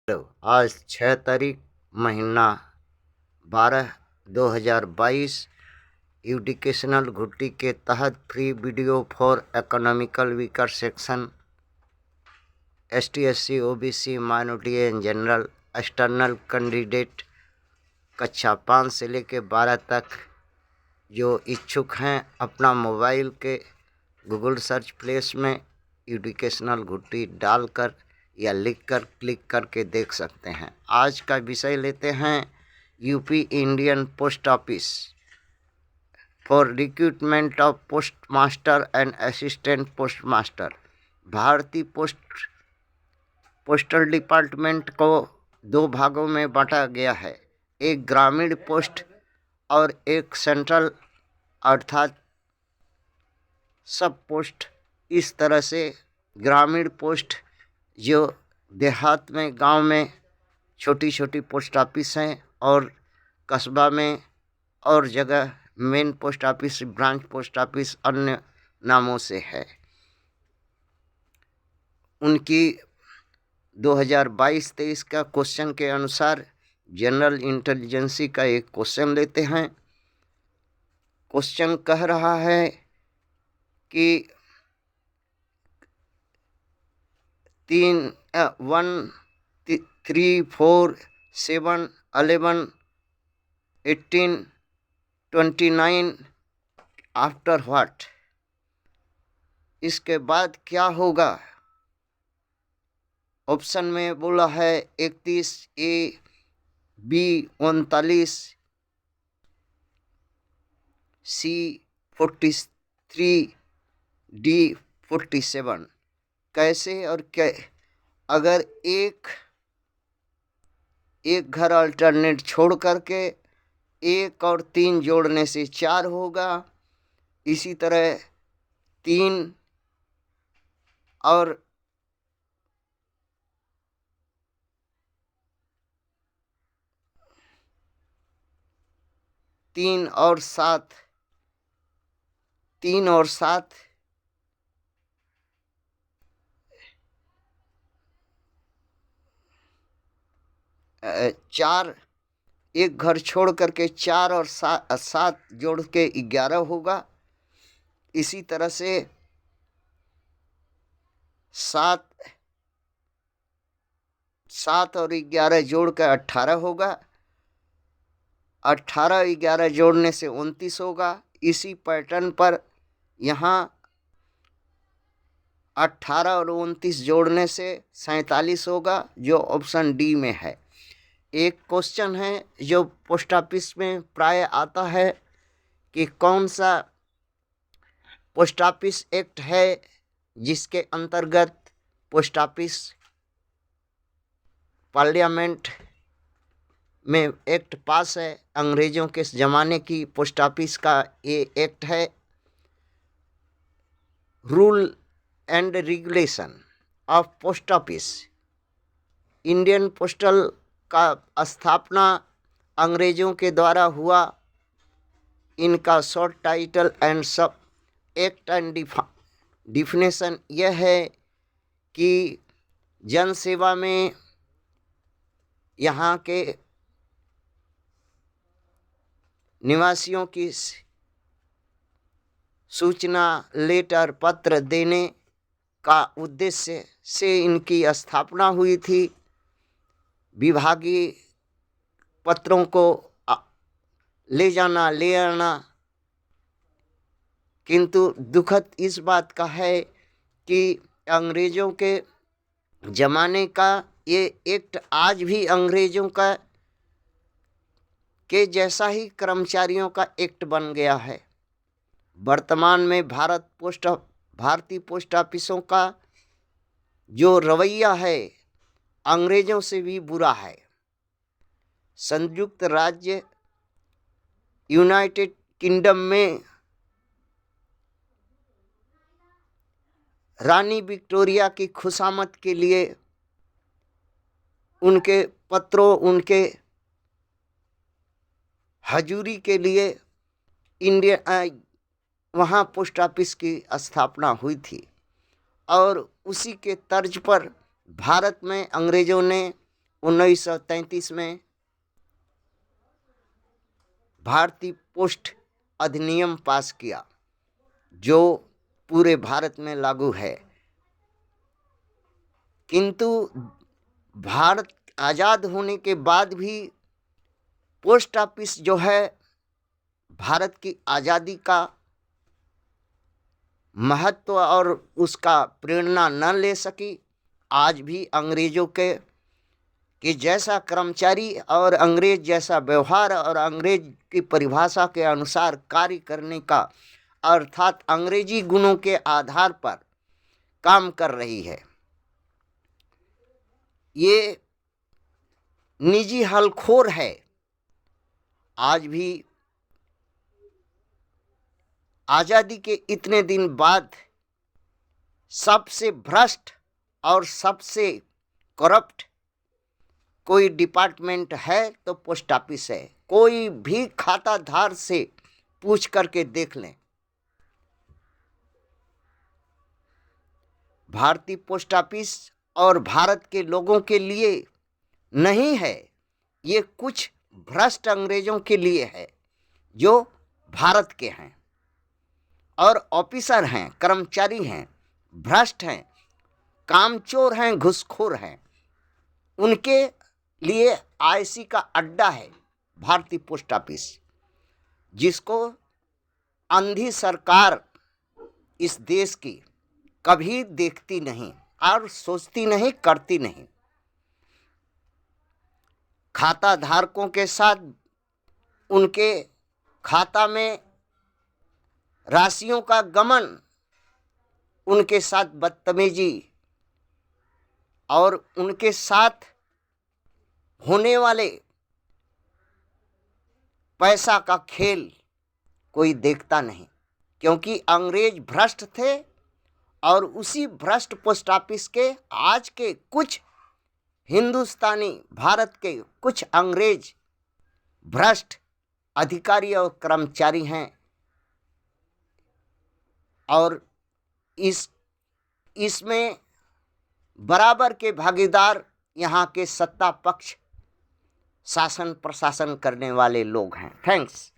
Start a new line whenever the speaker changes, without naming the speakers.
आज 6 तारीख महीना 12 2022 एजुकेशनल घुट्टी के तहत free video for economical weaker section ST SC OBC minority and general external candidate कक्षा 5 से लेकर 12 तक जो इच्छुक हैं अपना मोबाइल के गूगल सर्च प्लेस में एजुकेशनल घुट्टी डालकर या लिखकर क्लिक करके देख सकते हैं। आज का विषय लेते हैं UP Indian post office for recruitment of post master and assistant post master. भारतीय पोस्टल डिपार्टमेंट को 2 भागों में बांटा गया है, एक ग्रामीण पोस्ट और एक सेंट्रल अर्थात सब पोस्ट। इस तरह से ग्रामीण पोस्ट जो देहात में गांव में छोटी छोटी पोस्ट ऑफिस हैं और कस्बा में और जगह main post office, branch post office अन्य नामों से है। उनकी 2022-23 का क्वेश्चन के अनुसार जनरल इंटेलिजेंसी का एक क्वेश्चन लेते हैं। क्वेश्चन कह रहा है कि 1 3 4 7 11 18 29 आफ्टर व्हाट, इसके बाद क्या होगा। ऑप्शन में बोला है 31, A, B 39, C 43, D 47। कैसे और क्या, अगर एक घर अल्टरनेट छोड़ करके 1 और 3 जोड़ने से 4 होगा। इसी तरह 3 और 7 4, एक घर छोड़ करके 4 और 7 जोड़ के 11 होगा। इसी तरह से 7 और 11 जोड़ कर 18 होगा। 18 11 जोड़ने से 29 होगा। इसी पैटर्न पर यहाँ 18 और 29 जोड़ने से 47 होगा, जो ऑप्शन डी में है। एक क्वेश्चन है जो पोस्ट ऑफिस में प्राय आता है कि कौन सा पोस्ट ऑफिस एक्ट है जिसके अंतर्गत पोस्ट ऑफिस पार्लियामेंट में एक्ट पास है। अंग्रेज़ों के ज़माने की पोस्ट ऑफिस का ये एक्ट है, rule and regulation of post office. Indian postal का स्थापना अंग्रेज़ों के द्वारा हुआ। इनका शॉर्ट टाइटल एंड सब एक्ट एंड डिफिनेशन यह है कि जन सेवा में यहाँ के निवासियों की सूचना लेटर पत्र देने का उद्देश्य से इनकी स्थापना हुई थी। विभागीय पत्रों को ले जाना ले आना, किंतु दुखद इस बात का है कि अंग्रेज़ों के ज़माने का ये एक्ट आज भी अंग्रेज़ों का के जैसा ही कर्मचारियों का एक्ट बन गया है। वर्तमान में भारतीय पोस्ट ऑफिसों का जो रवैया है अंग्रेज़ों से भी बुरा है। संयुक्त राज्य यूनाइटेड किंगडम में रानी विक्टोरिया की खुशामद के लिए उनके पत्रों, उनके हजूरी के लिए वहाँ पोस्ट ऑफिस की स्थापना हुई थी और उसी के तर्ज पर भारत में अंग्रेज़ों ने 1933 में भारतीय पोस्ट अधिनियम पास किया जो पूरे भारत में लागू है। किंतु भारत आज़ाद होने के बाद भी पोस्ट ऑफिस जो है भारत की आज़ादी का महत्व और उसका प्रेरणा न ले सकी। आज भी अंग्रेज़ों के जैसा कर्मचारी और अंग्रेज जैसा व्यवहार और अंग्रेज की परिभाषा के अनुसार कार्य करने का अर्थात अंग्रेजी गुणों के आधार पर काम कर रही है। ये निजी हलखोर है। आज भी आज़ादी के इतने दिन बाद सबसे भ्रष्ट और सबसे करप्ट कोई डिपार्टमेंट है तो पोस्ट ऑफिस है। कोई भी खाताधार से पूछ करके देख लें। भारतीय पोस्ट ऑफिस और भारत के लोगों के लिए नहीं है, ये कुछ भ्रष्ट अंग्रेजों के लिए है जो भारत के हैं और ऑफिसर हैं, कर्मचारी हैं, भ्रष्ट हैं, कामचोर हैं, घूसखोर हैं। उनके लिए आईसी का अड्डा है भारतीय पोस्ट ऑफिस, जिसको अंधी सरकार इस देश की कभी देखती नहीं और सोचती नहीं, करती नहीं। खाता धारकों के साथ उनके खाता में राशियों का गमन, उनके साथ बदतमीजी और उनके साथ होने वाले पैसा का खेल कोई देखता नहीं, क्योंकि अंग्रेज भ्रष्ट थे और उसी भ्रष्ट पोस्ट ऑफिस के आज के कुछ हिंदुस्तानी, भारत के कुछ अंग्रेज भ्रष्ट अधिकारी और कर्मचारी हैं और इसमें बराबर के भागीदार यहाँ के सत्ता पक्ष, शासन प्रशासन करने वाले लोग हैं। थैंक्स।